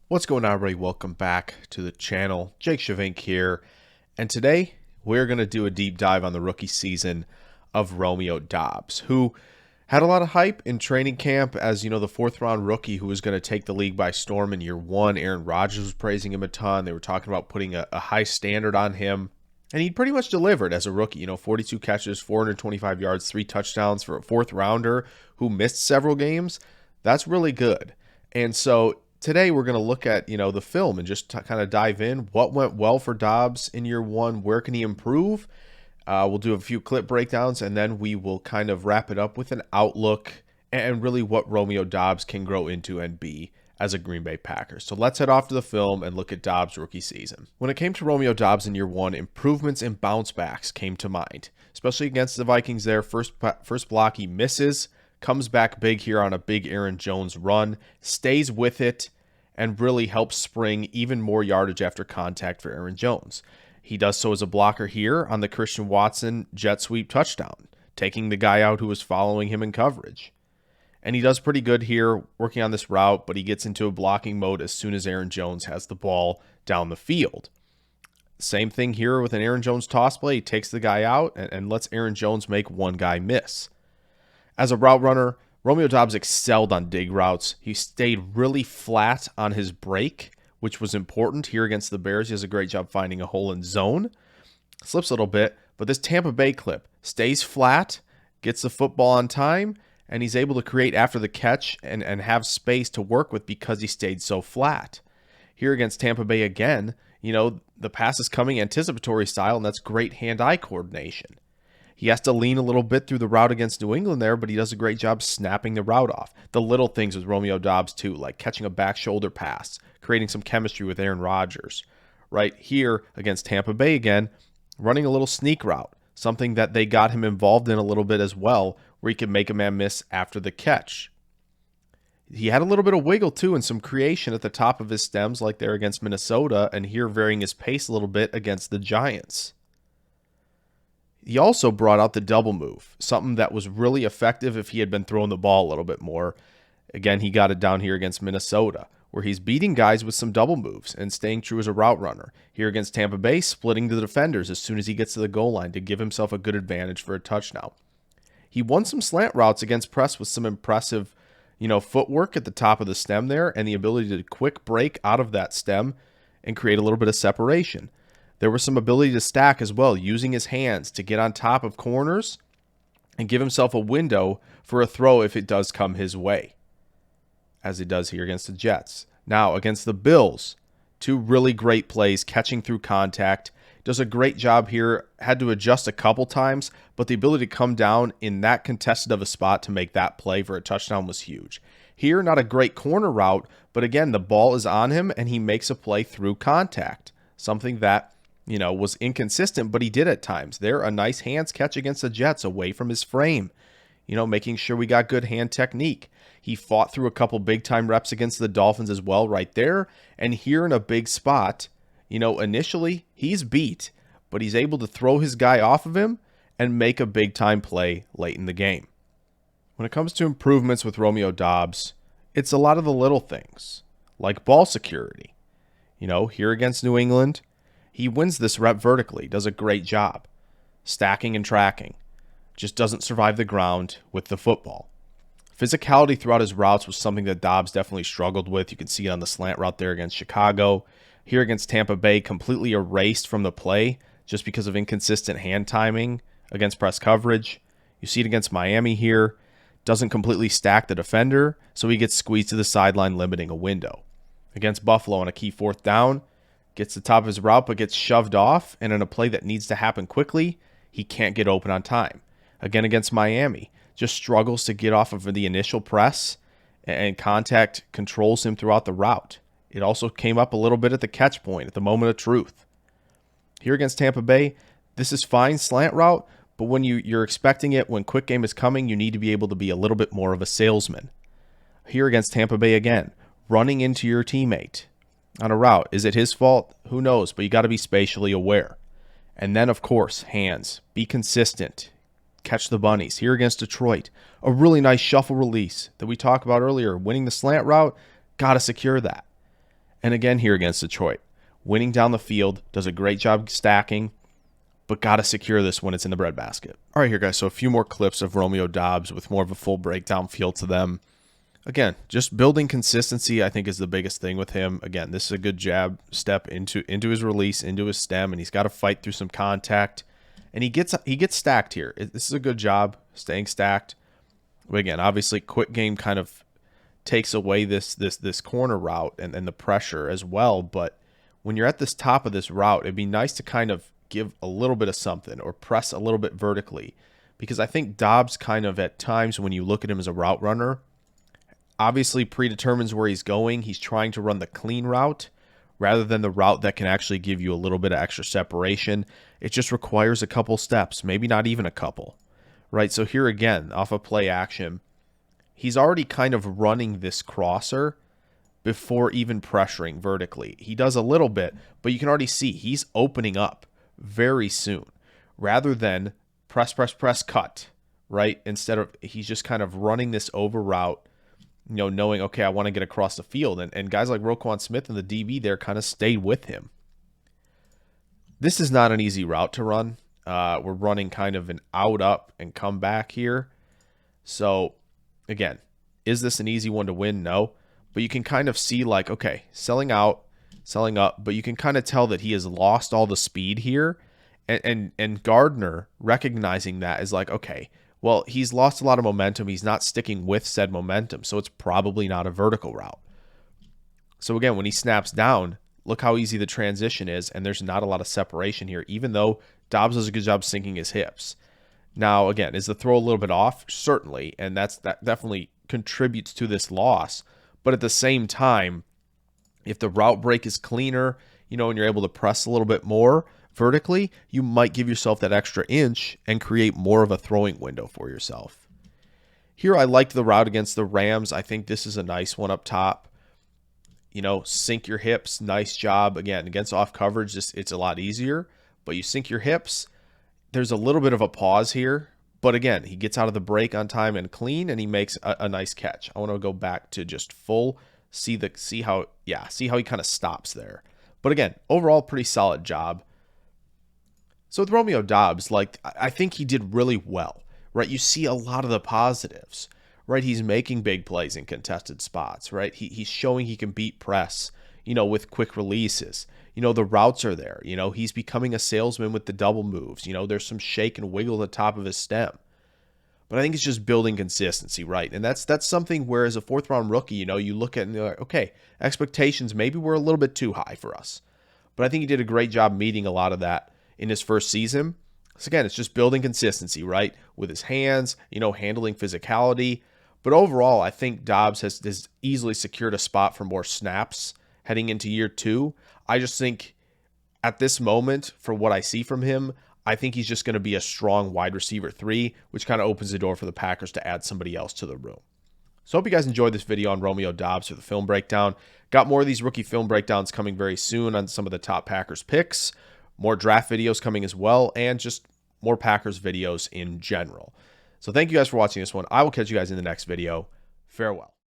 What's going on, everybody? Welcome back to the channel. Jake Shavink here, and today we're going to do a deep dive on the rookie season of Romeo Doubs, who had a lot of hype in training camp as, the fourth-round rookie who was going to take the league by storm in year one. Aaron Rodgers was praising him a ton. They were talking about putting a high standard on him, and he pretty much delivered as a rookie. 42 catches, 425 yards, 3 touchdowns for a fourth-rounder who missed several games. That's really good. And so today we're going to look at, the film and just kind of dive in. What went well for Doubs in year one? Where can he improve? We'll do a few clip breakdowns, and then we will kind of wrap it up with an outlook and really what Romeo Doubs can grow into and be as a Green Bay Packer. So let's head off to the film and look at Doubs' rookie season. When it came to Romeo Doubs in year one, improvements and bounce backs came to mind, especially against the Vikings there. First block he misses, comes back big here on a big Aaron Jones run, stays with it, and really helps spring even more yardage after contact for Aaron Jones. He does so as a blocker here on the Christian Watson jet sweep touchdown, taking the guy out who was following him in coverage. And he does pretty good here working on this route, but he gets into a blocking mode as soon as Aaron Jones has the ball down the field. Same thing here with an Aaron Jones toss play. He takes the guy out and lets Aaron Jones make one guy miss. As a route runner, Romeo Doubs excelled on dig routes. He stayed really flat on his break, which was important here against the Bears. He does a great job finding a hole in zone. Slips a little bit, but this Tampa Bay clip stays flat, gets the football on time, and he's able to create after the catch and have space to work with because he stayed so flat. Here against Tampa Bay again, the pass is coming anticipatory style, and that's great hand-eye coordination. He has to lean a little bit through the route against New England there, but he does a great job snapping the route off. The little things with Romeo Doubs too, like catching a back shoulder pass, creating some chemistry with Aaron Rodgers. Right here against Tampa Bay again, running a little sneak route, something that they got him involved in a little bit as well, where he could make a man miss after the catch. He had a little bit of wiggle too and some creation at the top of his stems like there against Minnesota, and here varying his pace a little bit against the Giants. He also brought out the double move, something that was really effective if he had been throwing the ball a little bit more. Again, he got it down here against Minnesota, where he's beating guys with some double moves and staying true as a route runner. Here against Tampa Bay, splitting the defenders as soon as he gets to the goal line to give himself a good advantage for a touchdown. He won some slant routes against press with some impressive, footwork at the top of the stem there and the ability to quick break out of that stem and create a little bit of separation. There was some ability to stack as well, using his hands to get on top of corners and give himself a window for a throw if it does come his way, as he does here against the Jets. Now, against the Bills, 2 really great plays, catching through contact. Does a great job here, had to adjust a couple times, but the ability to come down in that contested of a spot to make that play for a touchdown was huge. Here, not a great corner route, but again, the ball is on him and he makes a play through contact, something that was inconsistent, but he did at times. There, a nice hands catch against the Jets away from his frame, making sure we got good hand technique. He fought through a couple big-time reps against the Dolphins as well right there, and here in a big spot, initially he's beat, but he's able to throw his guy off of him and make a big-time play late in the game. When it comes to improvements with Romeo Doubs, it's a lot of the little things, like ball security. Here against New England, he wins this rep vertically, does a great job. Stacking and tracking. Just doesn't survive the ground with the football. Physicality throughout his routes was something that Doubs definitely struggled with. You can see it on the slant route there against Chicago. Here against Tampa Bay, completely erased from the play just because of inconsistent hand timing against press coverage. You see it against Miami here. Doesn't completely stack the defender, so he gets squeezed to the sideline, limiting a window. Against Buffalo on a key fourth down, gets the top of his route but gets shoved off, and in a play that needs to happen quickly, he can't get open on time. Again against Miami, just struggles to get off of the initial press, and contact controls him throughout the route. It also came up a little bit at the catch point, at the moment of truth. Here against Tampa Bay, this is fine slant route, but when you're expecting it, when quick game is coming, you need to be able to be a little bit more of a salesman. Here against Tampa Bay again, running into your teammate on a route. Is it his fault? Who knows, but you got to be spatially aware. And then, of course, hands. Be consistent. Catch the bunnies. Here against Detroit, a really nice shuffle release that we talked about earlier. Winning the slant route, got to secure that. And again, here against Detroit, winning down the field, does a great job stacking, but got to secure this when it's in the breadbasket. All right, here, guys. So a few more clips of Romeo Doubs with more of a full breakdown feel to them. Again, just building consistency, I think, is the biggest thing with him. Again, this is a good jab step into his release, into his stem, and he's got to fight through some contact. And he gets stacked here. This is a good job staying stacked. But again, obviously, quick game kind of takes away this corner route and the pressure as well. But when you're at this top of this route, it'd be nice to kind of give a little bit of something or press a little bit vertically, because I think Doubs kind of at times when you look at him as a route runner, obviously predetermines where he's going. He's trying to run the clean route rather than the route that can actually give you a little bit of extra separation. It just requires a couple steps, maybe not even a couple, right? So here again, off of play action, he's already kind of running this crosser before even pressuring vertically. He does a little bit, but you can already see he's opening up very soon rather than press, cut, right? Instead of, he's just kind of running this over route, you know, knowing, okay, I want to get across the field. And guys like Roquan Smith and the DB there kind of stayed with him. This is not an easy route to run. We're running kind of an out, up, and come back here. So, again, is this an easy one to win? No. But you can kind of see like, okay, selling out, selling up, but you can kind of tell that he has lost all the speed here. And Gardner recognizing that is like, okay, well, he's lost a lot of momentum. He's not sticking with said momentum, so it's probably not a vertical route. So again, when he snaps down, look how easy the transition is, and there's not a lot of separation here, even though Doubs does a good job sinking his hips. Now, again, is the throw a little bit off? Certainly, and that definitely contributes to this loss. But at the same time, if the route break is cleaner, you know, and you're able to press a little bit more vertically, you might give yourself that extra inch and create more of a throwing window for yourself. Here, I liked the route against the Rams. I think this is a nice one up top. You know, sink your hips. Nice job. Again, against off coverage, it's a lot easier, but you sink your hips. There's a little bit of a pause here, but again, he gets out of the break on time and clean, and he makes a nice catch. I want to go back to just full, see how he kind of stops there. But again, overall, pretty solid job. So with Romeo Doubs, like, I think he did really well, right? You see a lot of the positives, right? He's making big plays in contested spots, right? He's showing he can beat press, you know, with quick releases. You know, the routes are there. You know, he's becoming a salesman with the double moves. You know, there's some shake and wiggle at the top of his stem. But I think it's just building consistency, right? And that's something where as a fourth-round rookie, you know, you look at and you're like, okay, expectations maybe were a little bit too high for us. But I think he did a great job meeting a lot of that in his first season. So again, it's just building consistency, right? With his hands, you know, handling physicality. But overall, I think Doubs has easily secured a spot for more snaps heading into year 2. I just think at this moment, for what I see from him, I think he's just going to be a strong wide receiver 3, which kind of opens the door for the Packers to add somebody else to the room. So I hope you guys enjoyed this video on Romeo Doubs for the film breakdown. Got more of these rookie film breakdowns coming very soon on some of the top Packers picks. More draft videos coming as well, and just more Packers videos in general. So thank you guys for watching this one. I will catch you guys in the next video. Farewell.